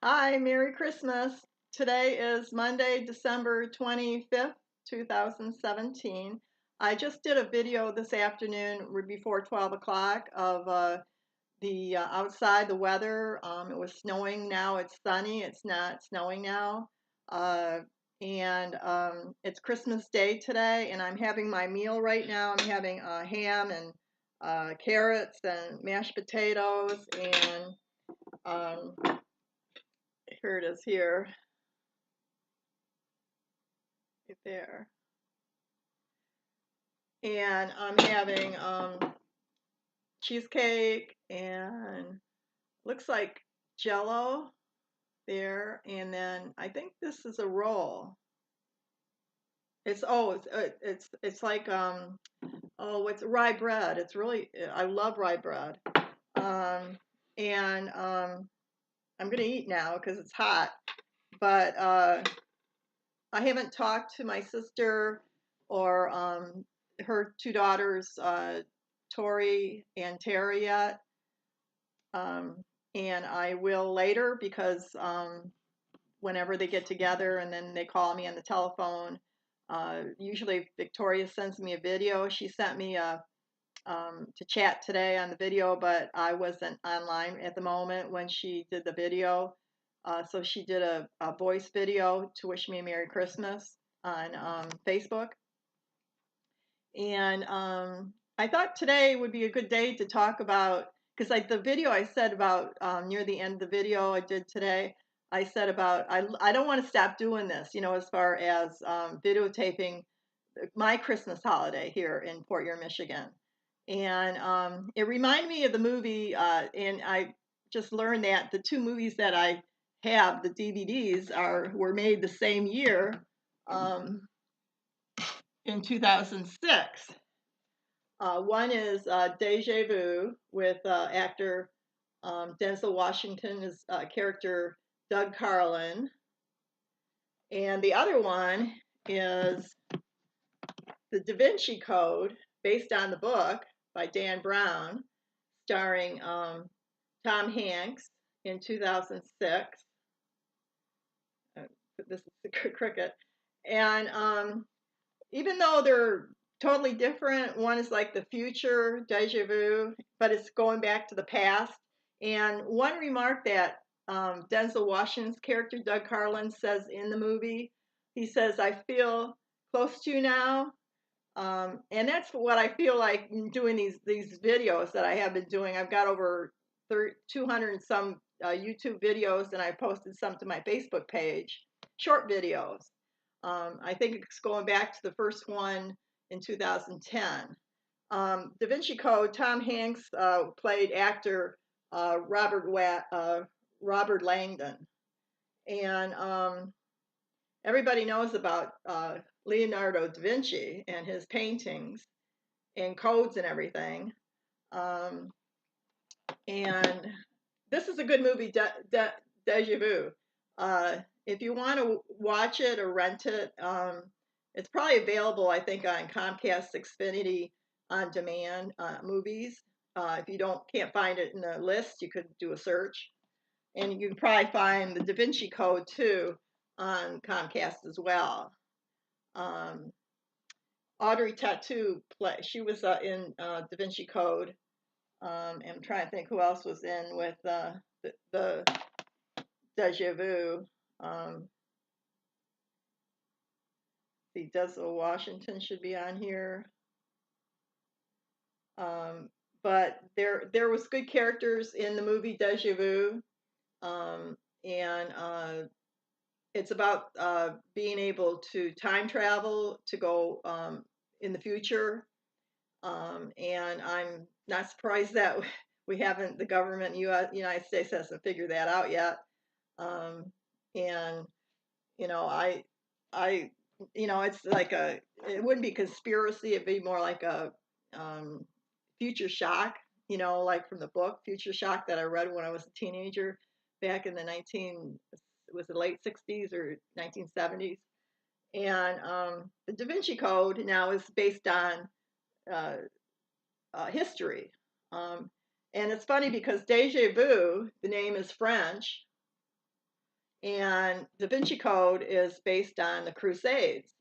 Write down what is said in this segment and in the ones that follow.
Hi, Merry Christmas. Today is Monday, December 25th, 2017. I just did a video this afternoon before 12 o'clock of the outside, the weather. It was snowing, now it's sunny. It's not snowing now. Uh, and It's Christmas Day today, and I'm having my meal right now. I'm having ham and carrots and mashed potatoes, and um, here it is here. Right there. And I'm having cheesecake and looks like jello there. And then I think this is a roll. It's like it's rye bread. It's really, I love rye bread. Um, and I'm gonna eat now because it's hot. But I haven't talked to my sister or her two daughters, Tori and Tara, yet. Um, and I will later because whenever they get together and then they call me on the telephone, usually Victoria sends me a video. She sent me to chat today on the video, but I wasn't online at the moment when she did the video. So she did a voice video to wish me a Merry Christmas on Facebook. And I thought today would be a good day to talk about, because like the video I said about near the end of the video I did today, I said about I don't want to stop doing this, as far as videotaping my Christmas holiday here in Port Huron, Michigan. And it reminded me of the movie, and I just learned that the two movies that I have, the DVDs, were made the same year, in 2006. One is DeJaVu with actor Denzel Washington's character Doug Carlin, and the other one is the Davinci Code, based on the book by Dan Brown, starring Tom Hanks in 2006. This is the cricket. And even though they're totally different, one is like the future, deja vu, but it's going back to the past. And one remark that Denzel Washington's character, Doug Carlin, says in the movie, he says, "I feel close to you now." And that's what I feel like doing these videos that I have been doing. I've got over 200 and some YouTube videos, and I posted some to my Facebook page, short videos. I think it's going back to the first one in 2010. Da Vinci Code, Tom Hanks played actor Robert Langdon. And everybody knows about Leonardo da Vinci and his paintings and codes and everything. Um, and this is a good movie, Deja Vu. If you want to watch it or rent it, it's probably available, I think, on Comcast Xfinity on demand movies. If you can't find it in the list, you could do a search. And you can probably find the Da Vinci Code too on Comcast as well. Audrey Tattoo she was in Da Vinci Code. I'm trying to think who else was in with the Deja Vu. The Denzel Washington should be on here. But there was good characters in the movie Deja Vu. And it's about being able to time travel to go in the future. And I'm not surprised that we haven't, the government, United States hasn't figured that out yet. And I, it's like it wouldn't be conspiracy. It'd be more like a future shock, like from the book Future Shock that I read when I was a teenager back in the was it late 60s or 1970s. And the Da Vinci Code now is based on uh, history. And it's funny because deja vu, the name is French, And Da Vinci Code is based on the Crusades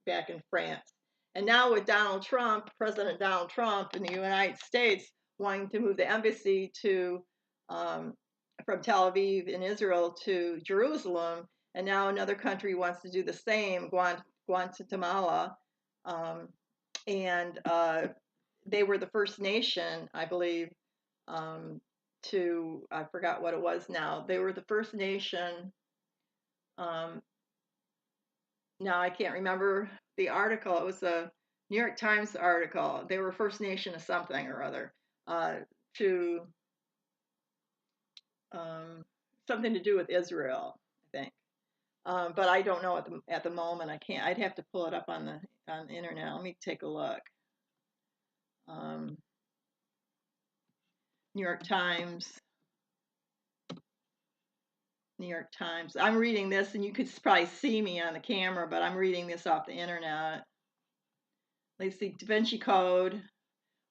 back in France. And now with Donald Trump, President Donald Trump in the United States wanting to move the embassy to from Tel Aviv in Israel to Jerusalem, and now another country wants to do the same, Guatemala, and they were the first nation, I believe, I forgot what it was now. They were the first nation. Now I can't remember the article. It was a New York Times article. They were First Nation of something or other, to something to do with Israel, I think. But I don't know at the moment. I can't. I'd have to pull it up on the internet. Let me take a look. New York Times. New York Times. I'm reading this, and you could probably see me on the camera, but I'm reading this off the internet. Let's see, Da Vinci Code.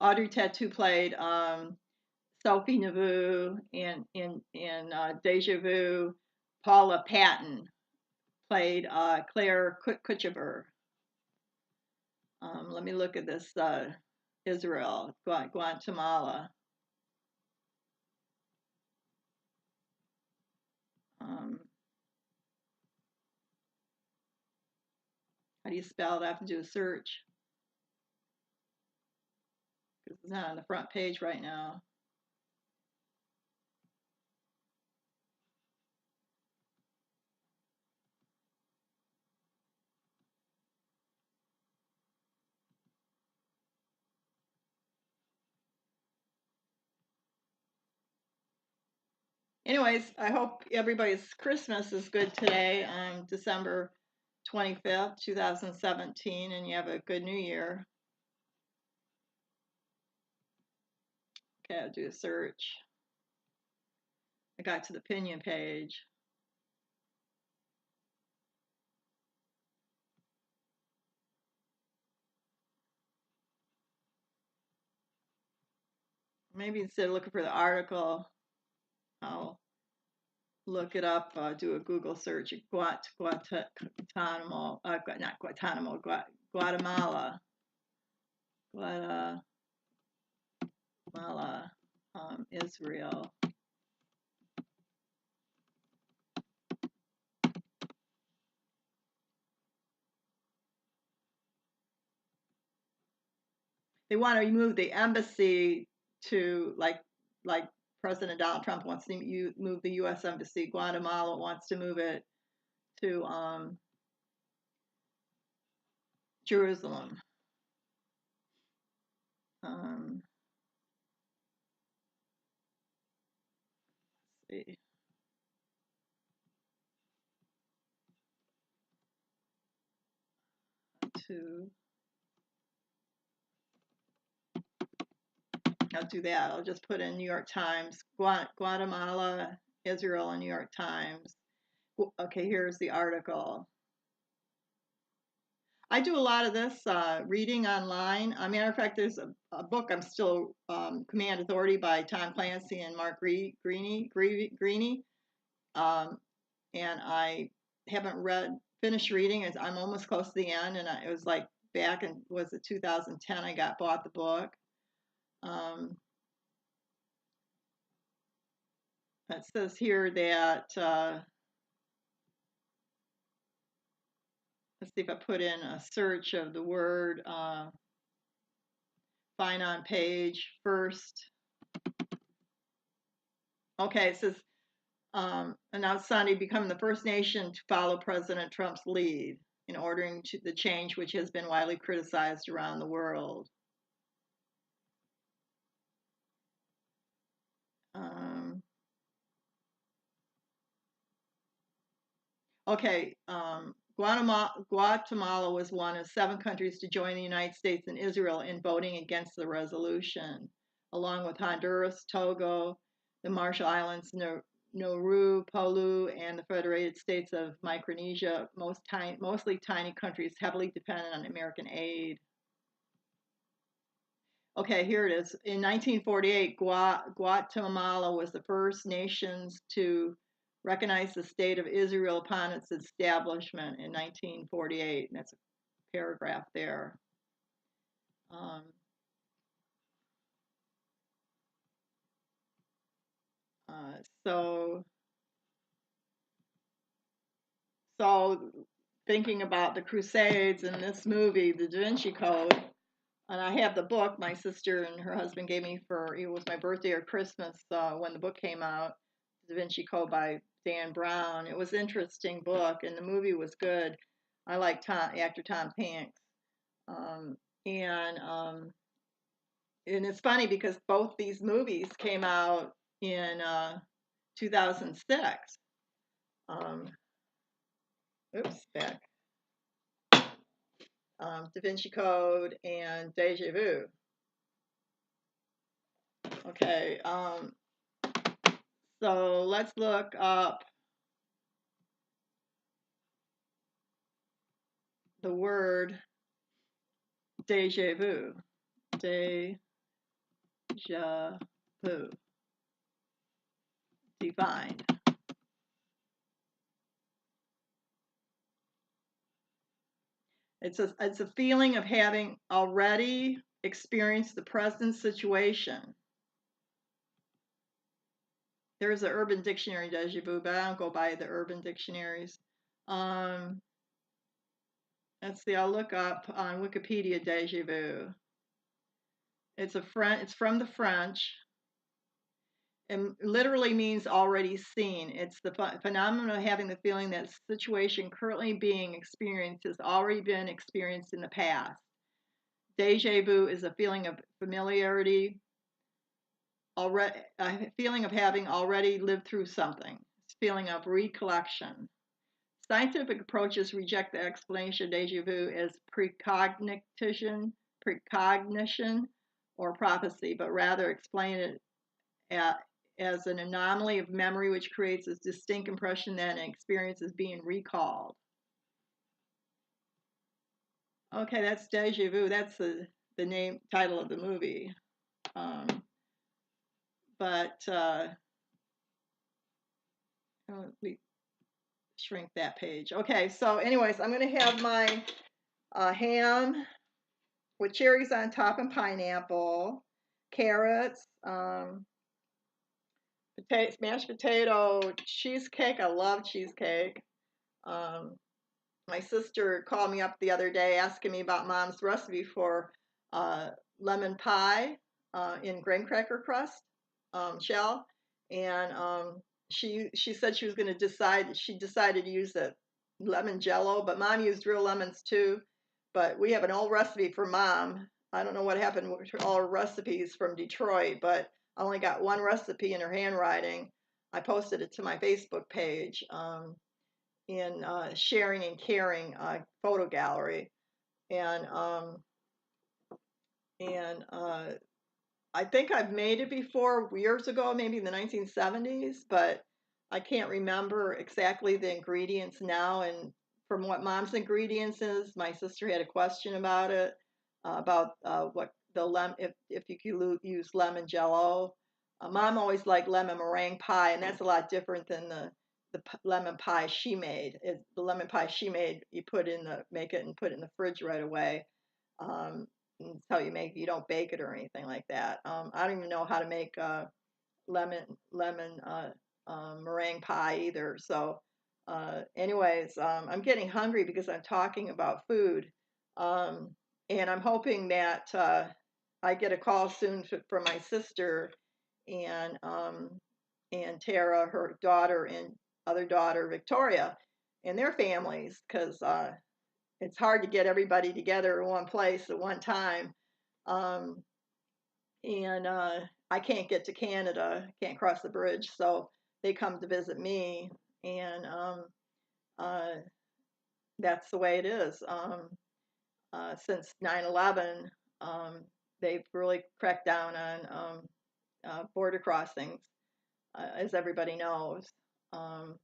Audrey Tautou played Sophie Nauvoo in DeJaVu. Paula Patton played Claire Kutchever. Let me look at this. Israel, Guatemala. How do you spell it? I have to do a search because it's not on the front page right now. Anyways, I hope everybody's Christmas is good today on December 25th, 2017, and you have a good new year. Okay, I'll do a search. I got to the opinion page. Maybe instead of looking for the article, I'll look it up, do a Google search, Guatemala, Israel. They want to move the embassy to like President Donald Trump wants to move the U.S. embassy. Guatemala wants to move it to Jerusalem. Let's see. I'll do that. I'll just put in New York Times, Guatemala, Israel, and New York Times. Okay, here's the article. I do a lot of this reading online. As a matter of fact, there's a book I'm still, Command Authority by Tom Clancy and Mark Greaney. And I haven't finished reading. I'm almost close to the end, and it was like back in, was it 2010 I bought the book. It says here that, let's see if I put in a search of the word, find on page first. Okay, it says, announced Sunday becoming the first nation to follow President Trump's lead in ordering the change which has been widely criticized around the world. Okay, Guatemala was one of 7 countries to join the United States and Israel in voting against the resolution, along with Honduras, Togo, the Marshall Islands, Nauru, Palau, and the Federated States of Micronesia, mostly tiny countries heavily dependent on American aid. Okay, here it is. In 1948, Guatemala was the first nations to recognized the state of Israel upon its establishment in 1948. And that's a paragraph there. Um, so thinking about the Crusades and this movie, the Davinci Code, and I have the book my sister and her husband gave me for, it was my birthday or Christmas when the book came out, Da Vinci Code by Dan Brown. It was an interesting book, and the movie was good. I like actor Tom Hanks. Um, and um, and it's funny because both these movies came out in 2006. Oops, back. Da Vinci Code and DeJaVu. Okay, so let's look up the word DeJaVu. DeJaVu. Defined. It's a feeling of having already experienced the present situation. There's an Urban Dictionary DeJaVu, but I don't go by the Urban Dictionaries. Let's see. I'll look up on Wikipedia DeJaVu. It's from the French, and literally means already seen. It's the phenomenon of having the feeling that the situation currently being experienced has already been experienced in the past. Deja vu is a feeling of familiarity, already a feeling of having already lived through something. It's a feeling of recollection. Scientific approaches reject the explanation of deja vu as precognition, or prophecy, but rather explain it as an anomaly of memory which creates a distinct impression that an experience is being recalled. Okay, that's Deja Vu. That's the title of the movie. But let me shrink that page. Okay, so anyways, I'm going to have my ham with cherries on top and pineapple, carrots, mashed potato, cheesecake. I love cheesecake. My sister called me up the other day asking me about Mom's recipe for lemon pie in graham cracker crust shell, and she said she was going to decide. She decided to use the lemon jello, but Mom used real lemons too. But we have an old recipe for Mom. I don't know what happened with all her recipes from Detroit, but I only got one recipe in her handwriting. I posted it to my Facebook page. In sharing and caring photo gallery, and I think I've made it before years ago, maybe in the 1970s, but I can't remember exactly the ingredients now. And from what Mom's ingredients is, my sister had a question about it, about what the if you could use lemon jello. Mom always liked lemon meringue pie, and that's a lot different than the lemon pie she made. The lemon pie she made, you make it and put it in the fridge right away. That's how you make it. You don't bake it or anything like that. I don't even know how to make lemon meringue pie either. So, anyways, I'm getting hungry because I'm talking about food, and I'm hoping that I get a call soon from my sister and Tara, her daughter, and other daughter Victoria, and their families, because it's hard to get everybody together in one place at one time. Um, and I can't get to Canada, can't cross the bridge, so they come to visit me, and uh, that's the way it is. Since 9/11, they've really cracked down on border crossings, as everybody knows. Um,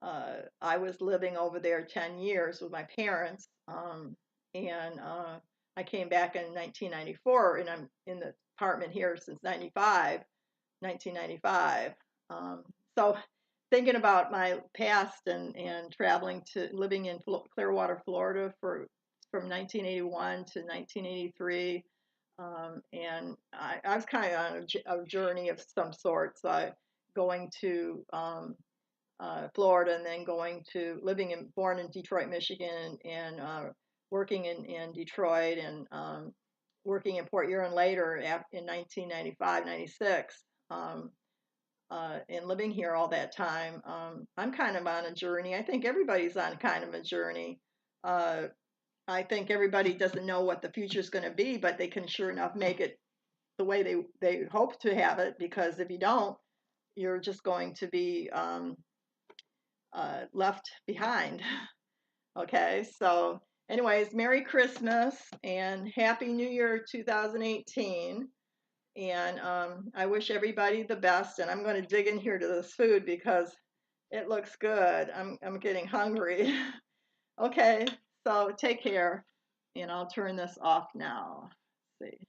I was living over there 10 years with my parents, and I came back in 1994, and I'm in the apartment here since 1995. So thinking about my past and traveling to living in Clearwater, Florida from 1981 to 1983. And I was kind of on a journey of some sort. So going to Florida and then born in Detroit, Michigan, and working in Detroit and working in Port Huron later in 1995, 96. And living here all that time, I'm kind of on a journey. I think everybody's on kind of a journey. Uh, I think everybody doesn't know what the future is going to be, but they can sure enough make it the way they hope to have it. Because if you don't, you're just going to be left behind. Okay, so anyways, Merry Christmas and Happy New Year 2018. And I wish everybody the best. And I'm going to dig in here to this food because it looks good. I'm getting hungry. Okay, so take care, and I'll turn this off now. Let's see.